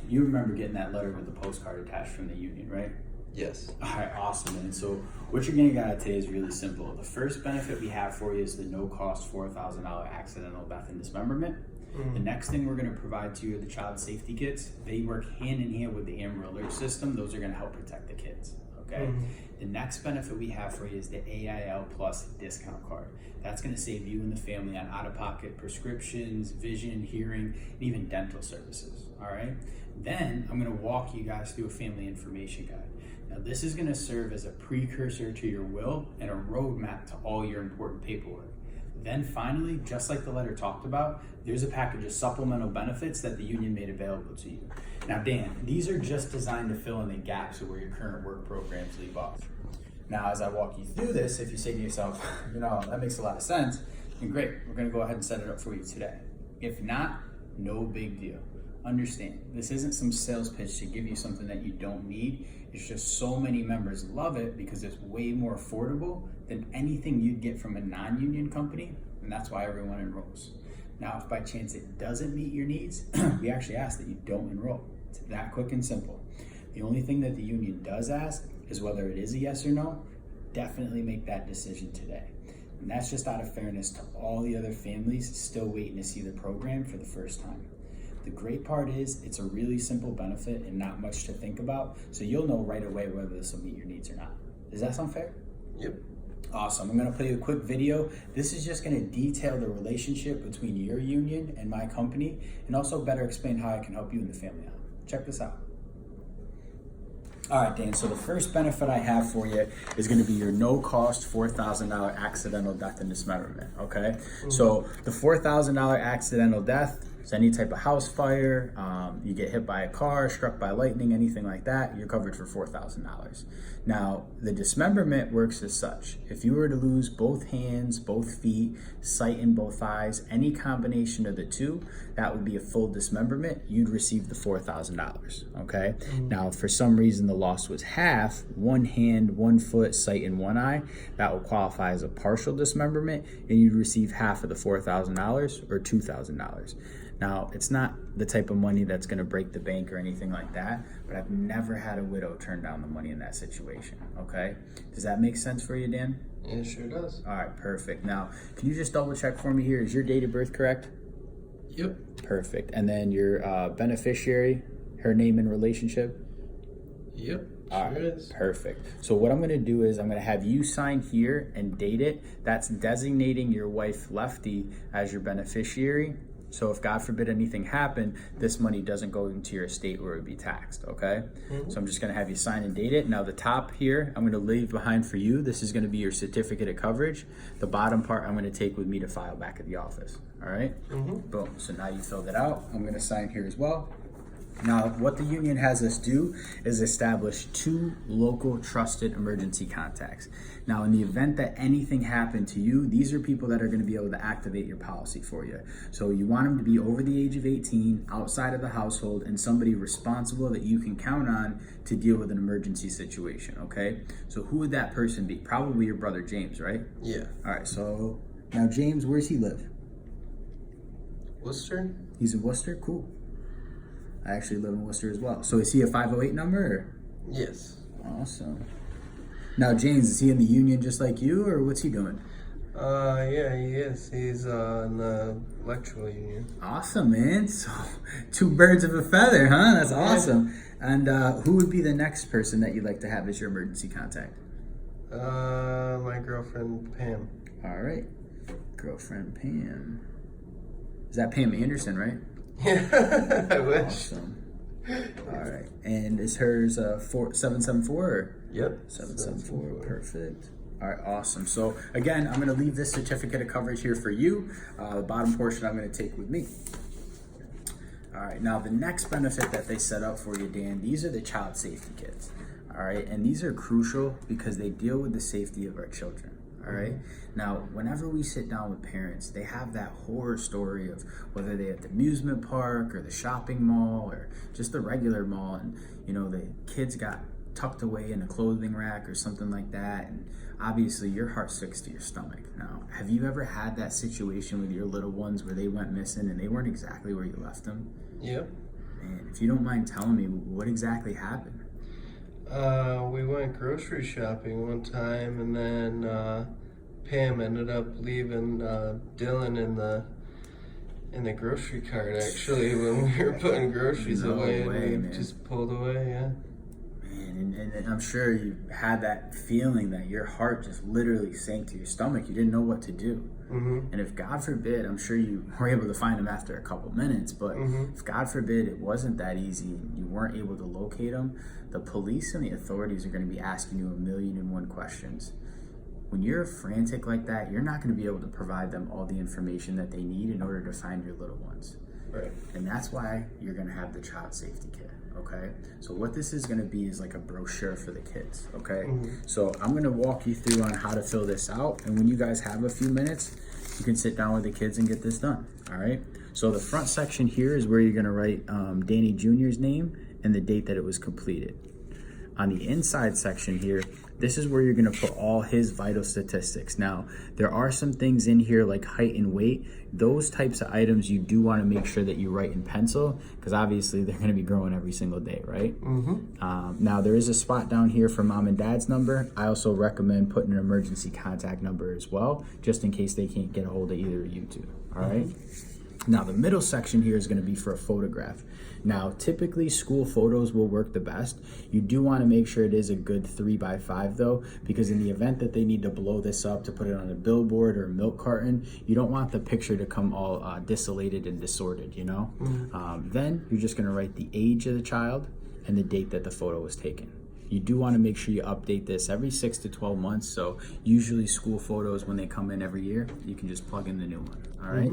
You remember getting that letter with the postcard attached from the union, right? Yes. All right, awesome. And so what you're going to get out of today is really simple. The first benefit we have for you is the no-cost $4,000 accidental death and dismemberment. The next thing we're going to provide to you are the child safety kits. They work hand in hand with the Amber Alert system. Those are going to help protect the kids. Okay. The next benefit we have for you is the AIL Plus discount card. That's going to save you and the family on out-of-pocket prescriptions, vision, hearing, and even dental services. All right. Then I'm going to walk you guys through a family information guide. Now, this is going to serve as a precursor to your will and a roadmap to all your important paperwork. Then finally, just like the letter talked about, there's a package of supplemental benefits that the union made available to you. Now, Dan, these are just designed to fill in the gaps of where your current work programs leave off. Now, as I walk you through this, if you say to yourself, that makes a lot of sense, then great, we're going to go ahead and set it up for you today. If not, no big deal. Understand, this isn't some sales pitch to give you something that you don't need. It's just so many members love it because it's way more affordable than anything you'd get from a non-union company, and that's why everyone enrolls. Now, if by chance it doesn't meet your needs, we actually ask that you don't enroll. It's that quick and simple. The only thing that the union does ask is whether it is a yes or no. Definitely make that decision today. And that's just out of fairness to all the other families still waiting to see the program for the first time. The great part is it's a really simple benefit and not much to think about, so you'll know right away whether this will meet your needs or not. Does that sound fair? Yep. Awesome. I'm going to play you a quick video. This is just going to detail the relationship between your union and my company and also better explain how I can help you and the family out. Check this out. All right, Dan, so the first benefit I have for you is going to be your no-cost $4,000 accidental death and dismemberment, okay? So the $4,000 accidental death is any type of house fire, you get hit by a car, struck by lightning, anything like that, you're covered for $4,000. Now, the dismemberment works as such. If you were to lose both hands, both feet, sight in both eyes, any combination of the two, that would be a full dismemberment. You'd receive the $4,000, okay? Now, if for some reason the loss was half, one hand, one foot, sight in one eye, that would qualify as a partial dismemberment, and you'd receive half of the $4,000 or $2,000. Now, it's not the type of money that's going to break the bank or anything like that, but I've never had a widow turn down the money in that situation, okay? Does that make sense for you, Dan? Yeah, it sure does. All right, perfect. Now, can you just double check for me here? Is your date of birth correct? Yep. Perfect. And then your beneficiary, her name and relationship? Yep. All Sure right, is. perfect. So what I'm going to do is I'm going to have you sign here and date it. That's designating your wife, Lefty, as your beneficiary. So if God forbid anything happened, this money doesn't go into your estate where it would be taxed, okay? So I'm just going to have you sign and date it. Now the top here, I'm going to leave behind for you. This is going to be your certificate of coverage. The bottom part, I'm going to take with me to file back at the office, all right? Boom. So now you filled it out. I'm going to sign here as well. Now, what the union has us do is establish 2 local trusted emergency contacts. Now, in the event that anything happened to you, these are people that are going to be able to activate your policy for you. So you want them to be over the age of 18, outside of the household, and somebody responsible that you can count on to deal with an emergency situation, okay? So who would that person be? Probably your brother James, right? Yeah. All right, so now James, where does he live? Worcester? He's in Worcester? Cool. I actually live in Worcester as well. So is he a 508 number? Or? Yes. Awesome. Now, James, is he in the union just like you, or what's he doing? Yeah, he is. He's in the electrical union. Awesome, man. So 2 birds of a feather, huh? That's awesome. And who would be the next person that you'd like to have as your emergency contact? My girlfriend, Pam. All right. Girlfriend Pam. Is that Pam Anderson, right? Yeah, I wish. Awesome. All right. And is hers 774 or? Yep. 774. Perfect. All right, awesome. So again, I'm going to leave this certificate of coverage here for you. The bottom portion I'm going to take with me. All right, now the next benefit that they set up for you, Dan, these are the child safety kits. All right, and these are crucial because they deal with the safety of our children. All right. Now, whenever we sit down with parents, they have that horror story of whether they're at the amusement park or the shopping mall or just the regular mall, and the kids got tucked away in a clothing rack or something like that, and obviously your heart sticks to your stomach. Now, have you ever had that situation with your little ones where they went missing and they weren't exactly where you left them? Yep. Man, if you don't mind telling me, what exactly happened? We went grocery shopping one time, and then Pam ended up leaving Dylan in the grocery cart. Actually, when we were putting groceries No away, way, and we man. just pulled away. Yeah. Man, and I'm sure you had that feeling that your heart just literally sank to your stomach. You didn't know what to do. Mm-hmm. And if God forbid, I'm sure you were able to find him after a couple minutes, but if God forbid it wasn't that easy and you weren't able to locate him, the police and the authorities are going to be asking you 1,000,001 questions. When you're frantic like that, you're not going to be able to provide them all the information that they need in order to find your little ones. Right. And that's why you're going to have the child safety kit. Okay, so what this is going to be is like a brochure for the kids. Okay, so I'm going to walk you through on how to fill this out, and when you guys have a few minutes, you can sit down with the kids and get this done. All right, so the front section here is where you're going to write Danny Jr.'s name and the date that it was completed. On the inside section here, this is where you're going to put all his vital statistics. Now, there are some things in here like height and weight. Those types of items you do want to make sure that you write in pencil, because obviously they're going to be growing every single day, right? Now, there is a spot down here for mom and dad's number. I also recommend putting an emergency contact number as well, just in case they can't get a hold of either of you two, all right? Now, the middle section here is going to be for a photograph. Now, typically school photos will work the best. You do want to make sure it is a good 3x5 though, because in the event that they need to blow this up to put it on a billboard or a milk carton, you don't want the picture to come all dissilated and disordered, you know? Then you're just going to write the age of the child and the date that the photo was taken. You do want to make sure you update this every 6 to 12 months. So usually school photos, when they come in every year, you can just plug in the new one. All right.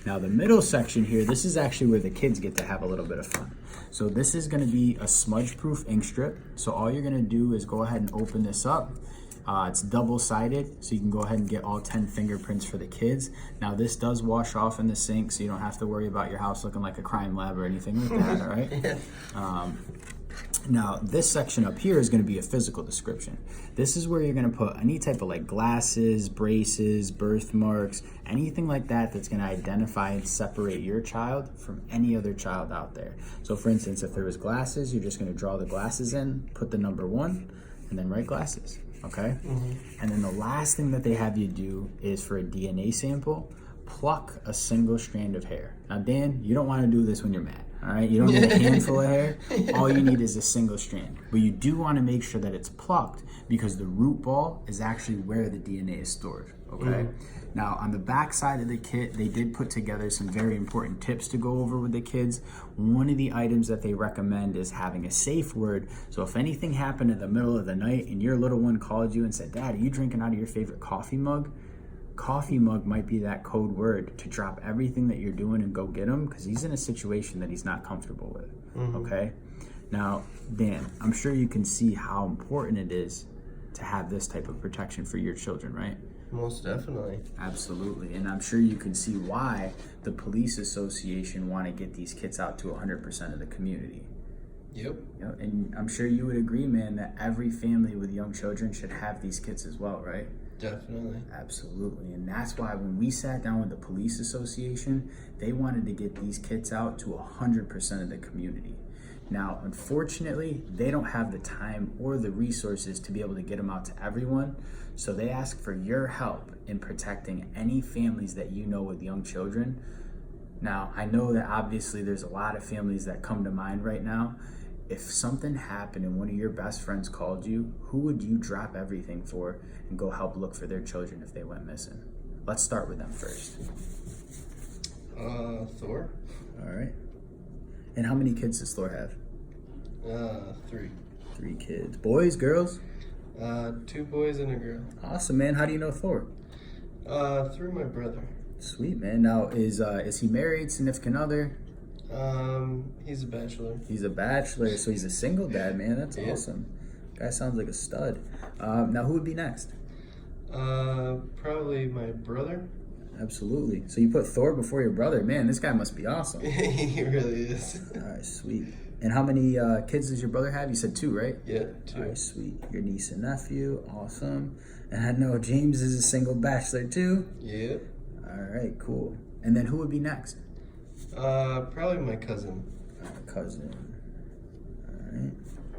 Now the middle section here, this is actually where the kids get to have a little bit of fun. So this is going to be a smudge-proof ink strip. So all you're going to do is go ahead and open this up. It's double-sided, so you can go ahead and get all 10 fingerprints for the kids. Now this does wash off in the sink, so you don't have to worry about your house looking like a crime lab or anything like that. All right. Now, this section up here is going to be a physical description. This is where you're going to put any type of like glasses, braces, birthmarks, anything like that that's going to identify and separate your child from any other child out there. So for instance, if there was glasses, you're just going to draw the glasses in, put the number 1, and then write glasses, okay? And then the last thing that they have you do is for a DNA sample, pluck a single strand of hair. Now, Dan, you don't want to do this when you're mad. All right, you don't need a handful of hair. All you need is a single strand. But you do want to make sure that it's plucked, because the root ball is actually where the DNA is stored, okay? Now, on the back side of the kit, they did put together some very important tips to go over with the kids. One of the items that they recommend is having a safe word. So if anything happened in the middle of the night and your little one called you and said, "Dad, are you drinking out of your favorite coffee mug?" Coffee mug might be that code word to drop everything that you're doing and go get him, because he's in a situation that he's not comfortable with. Okay, now Dan, I'm sure you can see how important it is to have this type of protection for your children, right? Most definitely. Absolutely. And I'm sure you can see why the police association want to get these kits out to 100% of the community. Yep. You know, and I'm sure you would agree, man, that every family with young children should have these kits as well, right? Definitely. Absolutely. And that's why when we sat down with the police association, they wanted to get these kits out to 100% of the community. Now, unfortunately, they don't have the time or the resources to be able to get them out to everyone. So they ask for your help in protecting any families that you know with young children. Now, I know that obviously there's a lot of families that come to mind right now. If something happened and one of your best friends called you, who would you drop everything for and go help look for their children if they went missing? Let's start with them first. Thor. All right. And how many kids does Thor have? 3. 3 kids. Boys, girls? 2 boys and a girl. Awesome, man. How do you know Thor? Through my brother. Sweet, man. Now, is he married, significant other? He's a bachelor. He's a bachelor, so he's a single dad, man. That's awesome. Guy sounds like a stud. Now, who would be next? Probably my brother. Absolutely. So you put Thor before your brother. Man, this guy must be awesome. He really is. All right, sweet. And how many kids does your brother have? You said 2, right? Yeah, 2. All right, sweet. Your niece and nephew, awesome. And I know James is a single bachelor too. Yeah. All right, cool. And then who would be next? Probably my cousin. cousin, all right,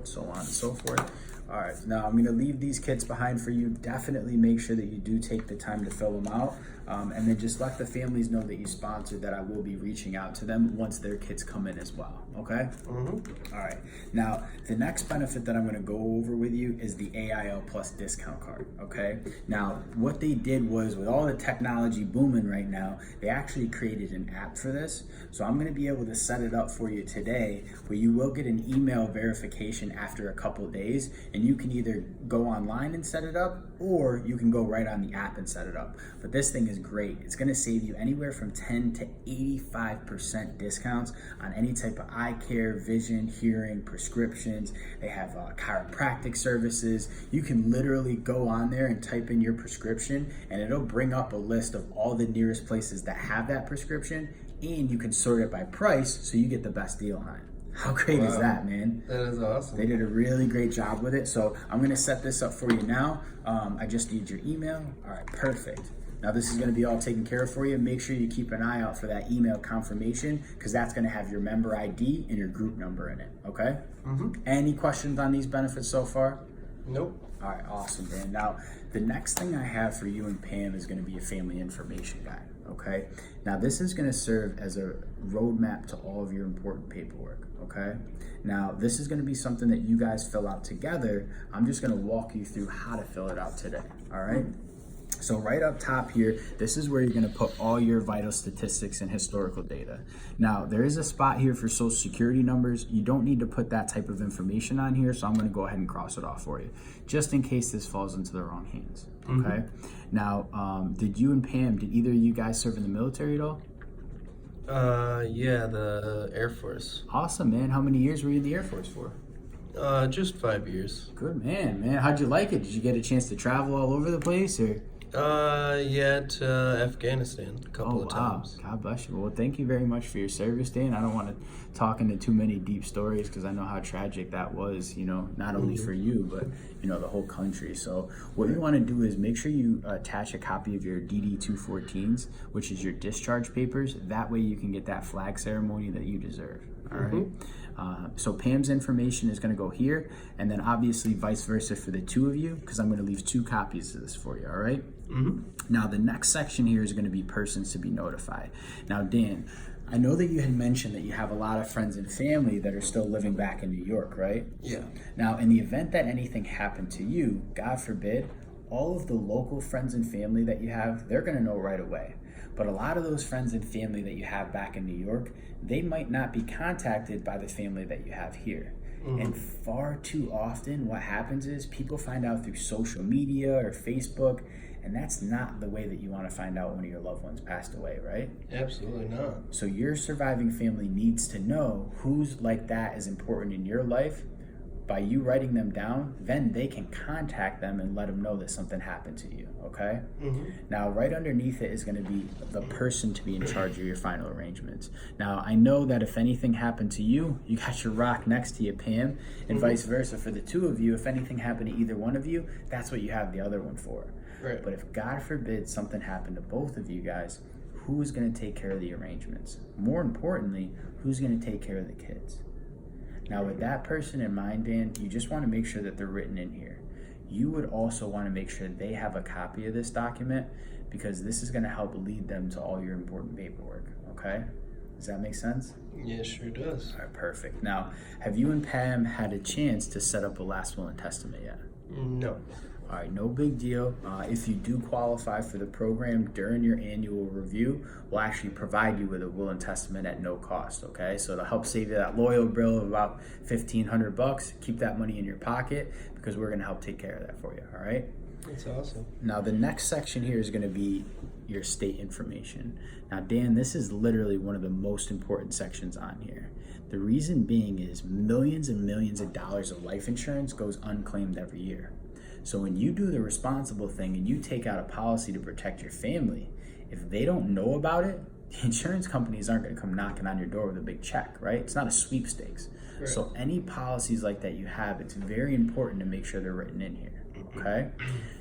so on and so forth. All right, now I'm going to leave these kits behind for you. Definitely make sure that you do take the time to fill them out, and then just let the families know that you sponsored, that I will be reaching out to them once their kits come in as well, okay? All right, now the next benefit that I'm going to go over with you is the AIL Plus discount card, okay? Now, what they did was, with all the technology booming right now, they actually created an app for this, so I'm going to be able to set it up for you today, where you will get an email verification after a couple days, and you can either go online and set it up, or you can go right on the app and set it up. But this thing is great. It's going to save you anywhere from 10 to 85% discounts on any type of eye care, vision, hearing, prescriptions. They have chiropractic services. You can literally go on there and type in your prescription, and it'll bring up a list of all the nearest places that have that prescription, and you can sort it by price so you get the best deal on it. How great is that, man? That is awesome. They did a really great job with it. So I'm going to set this up for you now. I just need your email. All right, perfect. Now this is going to be all taken care of for you. Make sure you keep an eye out for that email confirmation, because that's going to have your member ID and your group number in it, okay? Any questions on these benefits so far? Nope. All right, awesome, Dan. Now, the next thing I have for you and Pam is going to be a family information guide, okay? Now, this is going to serve as a roadmap to all of your important paperwork, okay? Now, this is going to be something that you guys fill out together. I'm just going to walk you through how to fill it out today, all right? So right up top here, this is where you're going to put all your vital statistics and historical data. Now, there is a spot here for social security numbers. You don't need to put that type of information on here, so I'm going to go ahead and cross it off for you, just in case this falls into the wrong hands, okay? Now, did you and Pam, did either of you guys serve in the military at all? Yeah, the Air Force. Awesome, man. How many years were you in the Air Force for? Just 5 years. Good man. How'd you like it? Did you get a chance to travel all over the place, or? Yeah, to Afghanistan a couple of times. God bless you. Well, thank you very much for your service, Dan. I don't want to talk into too many deep stories, because I know how tragic that was, you know, not only for you, but, you know, the whole country. So what you want to do is make sure you attach a copy of your DD-214s, which is your discharge papers. That way you can get that flag ceremony that you deserve. All right. So Pam's information is going to go here, and then obviously vice versa for the two of you, because I'm going to leave 2 copies of this for you. All right. Now the next section here is going to be persons to be notified. Now, Dan, I know that you had mentioned that you have a lot of friends and family that are still living back in New York, right? Yeah. Now, in the event that anything happened to you, God forbid, all of the local friends and family that you have, they're going to know right away. But a lot of those friends and family that you have back in New York, they might not be contacted by the family that you have here. And far too often what happens is people find out through social media or Facebook, and that's not the way that you want to find out one of your loved ones passed away, right? Absolutely not. So your surviving family needs to know who's like that is important in your life. By you writing them down, then they can contact them and let them know that something happened to you, okay? Now, right underneath it is going to be the person to be in charge of your final arrangements. Now, I know that if anything happened to you, you got your rock next to you, Pam, and vice versa. For the two of you, if anything happened to either one of you, that's what you have the other one for. Right. But if God forbid something happened to both of you guys, who's going to take care of the arrangements? More importantly, who's going to take care of the kids? Now, with that person in mind, Dan, you just want to make sure that they're written in here. You would also want to make sure they have a copy of this document, because this is going to help lead them to all your important paperwork, okay? Does that make sense? Yeah, sure does. All right, perfect. Now, have you and Pam had a chance to set up a last will and testament yet? No. All right, no big deal. If you do qualify for the program during your annual review, we'll actually provide you with a will and testament at no cost, okay? So it'll help save you that loyal bill of about $1,500. Keep that money in your pocket, because we're gonna help take care of that for you, all right? That's awesome. Now, the next section here is gonna be your state information. Now, Dan, this is literally one of the most important sections on here. The reason being is millions and millions of dollars of life insurance goes unclaimed every year. So when you do the responsible thing and you take out a policy to protect your family, if they don't know about it, the insurance companies aren't going to come knocking on your door with a big check, right? It's not a sweepstakes. Right. So any policies like that you have, it's very important to make sure they're written in here. Okay.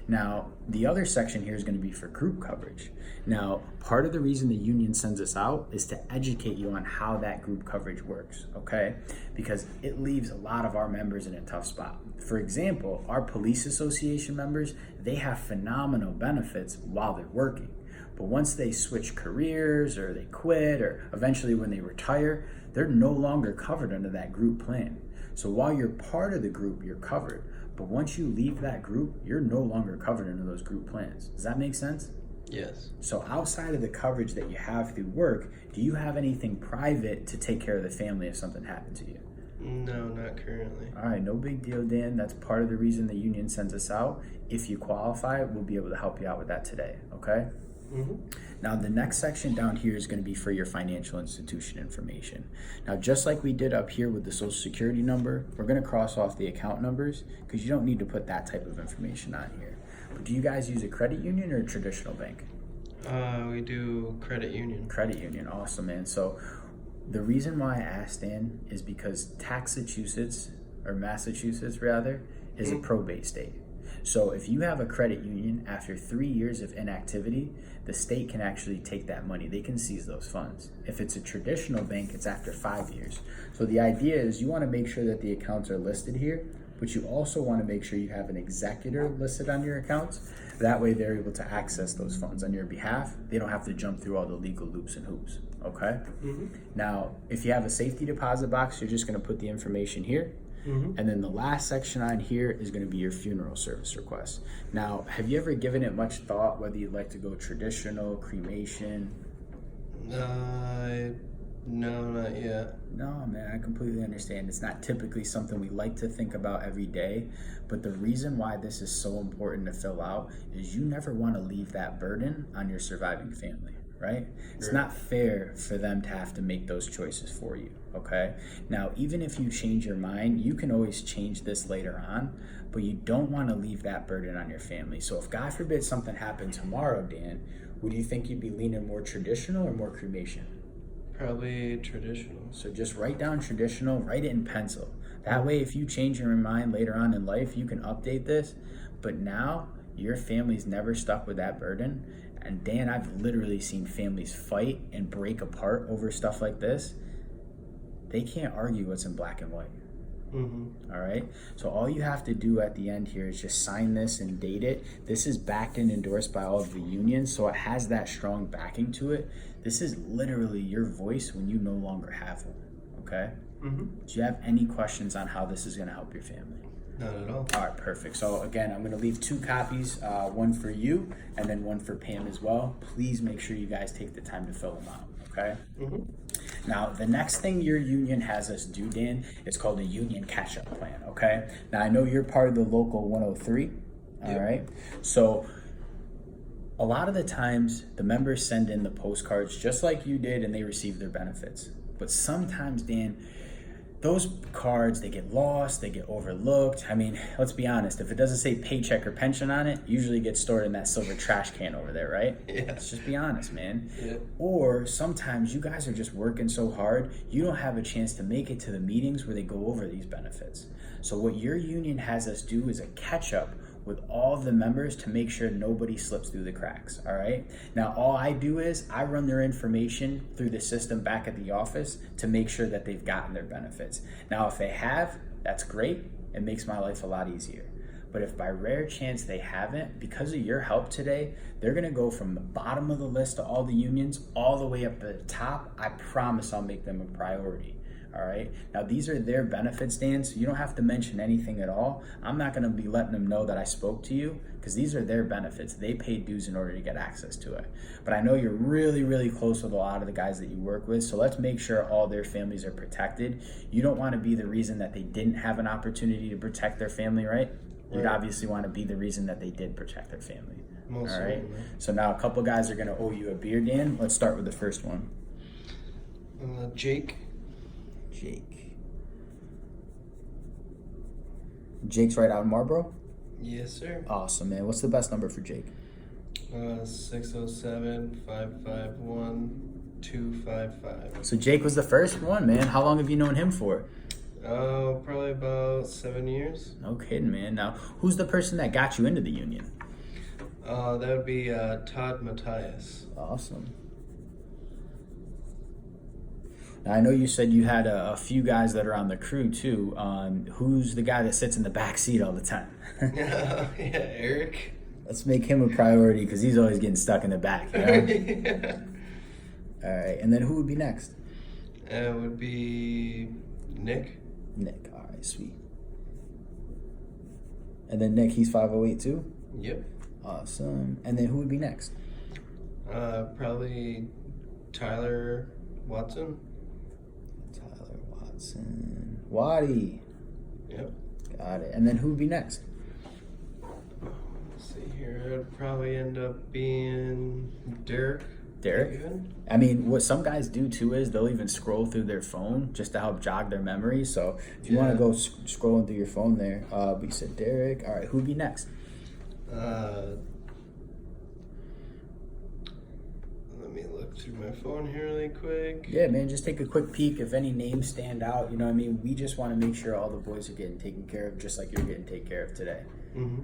Now, the other section here is going to be for group coverage. Now, part of the reason the union sends us out is to educate you on how that group coverage works, okay? Because it leaves a lot of our members in a tough spot. For example, our police association members, they have phenomenal benefits while they're working. But once they switch careers or they quit or eventually when they retire, they're no longer covered under that group plan. So while you're part of the group, you're covered. But once you leave that group, you're no longer covered under those group plans. Does that make sense? Yes. So outside of the coverage that you have through work, do you have anything private to take care of the family if something happened to you? No, not currently. All right, no big deal, Dan. That's part of the reason the union sends us out. If you qualify, we'll be able to help you out with that today, okay? Now, the next section down here is going to be for your financial institution information. Now, just like we did up here with the Social Security number, we're going to cross off the account numbers because you don't need to put that type of information on here. But do you guys use a credit union or a traditional bank? We do credit union. Credit union, awesome, man. So the reason why I asked Dan is because Massachusetts rather, is a probate state. So if you have a credit union, after 3 years of inactivity, the state can actually take that money. They can seize those funds. If it's a traditional bank, it's after 5 years. So the idea is you want to make sure that the accounts are listed here, but you also want to make sure you have an executor listed on your accounts. That way they're able to access those funds on your behalf. They don't have to jump through all the legal loops and hoops, okay? Now, if you have a safety deposit box, you're just going to put the information here. And then the last section on here is going to be your funeral service request. Now, have you ever given it much thought whether you'd like to go traditional, cremation? No, not yet. No, man, I completely understand. It's not typically something we like to think about every day, but the reason why this is so important to fill out is you never want to leave that burden on your surviving family, right? It's not fair for them to have to make those choices for you, okay? Now, even if you change your mind, you can always change this later on, but you don't want to leave that burden on your family. So if God forbid something happened tomorrow, Dan, would you think you'd be leaning more traditional or more cremation? Probably traditional. So just write down traditional, write it in pencil. That way, if you change your mind later on in life, you can update this. But now, your family's never stuck with that burden. And Dan, I've literally seen families fight and break apart over stuff like this. They can't argue what's in black and white. All right, so all you have to do at the end here is just sign this and date it. This is backed and endorsed by all of the unions, so it has that strong backing to it. This is literally your voice when you no longer have one, okay? Do you have any questions on how this is going to help your family? Not at all. All right, perfect. So again, I'm going to leave 2 copies, one for you and then one for Pam as well. Please make sure you guys take the time to fill them out, okay? Now, the next thing your union has us do, Dan, is called a union catch-up plan, okay? Now, I know you're part of the local 103, all right? So a lot of the times, the members send in the postcards just like you did, and they receive their benefits. But sometimes, Dan, those cards, they get lost, they get overlooked. I mean, let's be honest, if it doesn't say paycheck or pension on it, usually gets stored in that silver trash can over there, right? Yeah. Let's just be honest, man. Yeah. Or sometimes you guys are just working so hard, you don't have a chance to make it to the meetings where they go over these benefits. So what your union has us do is a catch-up with all of the members to make sure nobody slips through the cracks, all right? Now, all I do is I run their information through the system back at the office to make sure that they've gotten their benefits. Now, if they have, that's great. It makes my life a lot easier. But if by rare chance they haven't, because of your help today, they're gonna go from the bottom of the list of all the unions all the way up to the top. I promise I'll make them a priority. All right. Now, these are their benefits, Dan, so you don't have to mention anything at all. I'm not going to be letting them know that I spoke to you because these are their benefits. They paid dues in order to get access to it. But I know you're really, really close with a lot of the guys that you work with, so let's make sure all their families are protected. You don't want to be the reason that they didn't have an opportunity to protect their family, right? You'd obviously want to be the reason that they did protect their family. All right. So now a couple guys are going to owe you a beer, Dan. Let's start with the first one. Jake. Jake's right out in Marlboro? Yes, sir. Awesome, man. What's the best number for Jake? 607-551-255. So Jake was the first one, man. How long have you known him for? Oh, probably about 7 years. No kidding, man. Now, who's the person that got you into the union? That would be Todd Matthias. Awesome. Now, I know you said you had a few guys that are on the crew too. Who's the guy that sits in the back seat all the time? Yeah, Eric. Let's make him a priority because he's always getting stuck in the back. You know? Yeah. All right, and then who would be next? It would be Nick. Nick. All right, sweet. And then Nick, he's 508 too? Yep. Awesome. And then who would be next? Probably Tyler Watson. Tyler Watson. Waddy. Yep. Got it. And then who would be next? Let's see here. It'd probably end up being Derek. Derek? Even. I mean, what some guys do too is they'll even scroll through their phone just to help jog their memory. So if you want to go scrolling through your phone there, but you said Derek. All right, who'd be next? Let me look through my phone here really quick. Yeah, man, just take a quick peek. If any names stand out, you know what I mean? We just want to make sure all the boys are getting taken care of just like you're getting taken care of today. Mm-hmm.